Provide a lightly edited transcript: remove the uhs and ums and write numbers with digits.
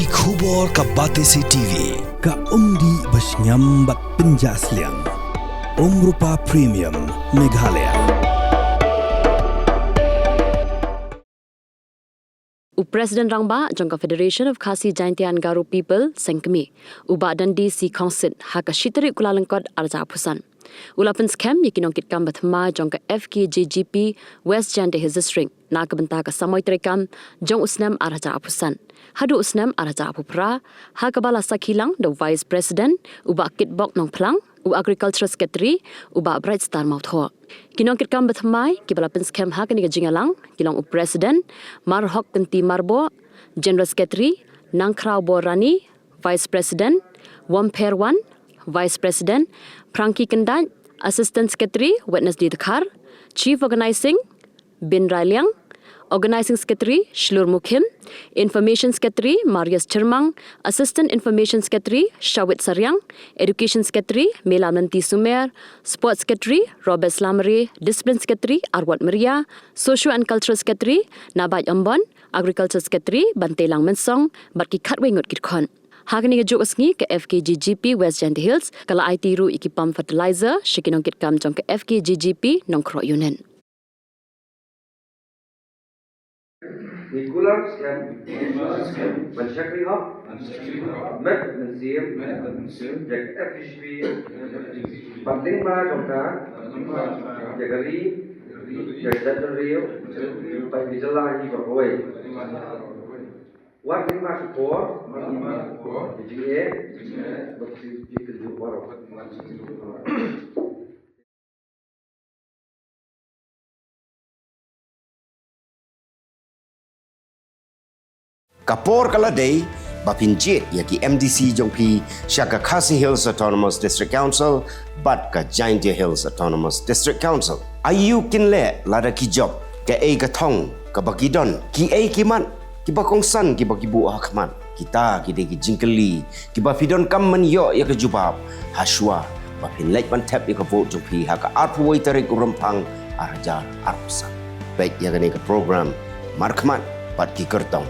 Ki khubor ka Batesi TV ka umdi basnyam bat penjaslian Rupa Premium Meghalaya. President Rangba jangka Federation of Khasi Jaintian Garo People Pynskhem uba dandi si council haka shitari kulalengkod arja pusan. Ula Pynskhem yaki Nongkitkam Thymmai jangka Fkjgp West Jante Hizistring na kabenta ka Samoitrekam jong usnam arja pusan. Hadu usnam arja apupra haka bala sakilang the Vice President uba kitbok nong plang u Agriculture Secretary uba Bright Star Mautho. Nongkitkam Thymmai kibala Pynskhem haka ni jingalang kilang u President Marhok Tenti Marbo General Secretary Nangkrau Borani Vice President Wamperwan Vice President Prangki Kendan Assistant Secretary Witness di Dekar Chief Organizing Bin Railiang Organizing Secretary Shlur Mukhim Information Secretary Marius Chermang Assistant Information Secretary Shawit Saryang Education Secretary Mela Nanti Sumer Sports Secretary Robert Slamari Discipline Secretary Arwat Maria Social and Cultural Secretary Nabat Ambon Agriculture Secretary Bantelang Mensong Batki Katwengut Kitkon Hagani ga jokasngi ke Fkjgp West Jante Hills kala IT ru ikipam fertilizer Nongkitkam jong ke Fkjgp Nongkro Yunen. Regular scam, manufacturing hub, met museum, jak Fkjgp, banding ma jongka, jagari, jak Central Rail, by Vijala hi berkoi. What thing ma support, GA, but you can do more. Kapor kala day bapinjit yaki MDC jongpi Shaka Khasi Hills Autonomous District Council bat ka Jaintia Hills Autonomous District Council ayu kinle lada ki job ke ei ka thong ka bakidon ki ei kiman ki bakongsan ki bakibu akman kita ki de ki jingkeli ki bafidon kam man yo ya ka jubab haswa bapin lek man tap ya ka vote jongpi ha ka arpuwai tarik rumpang arjar arpsan baik ya ka program markman pat ki kertong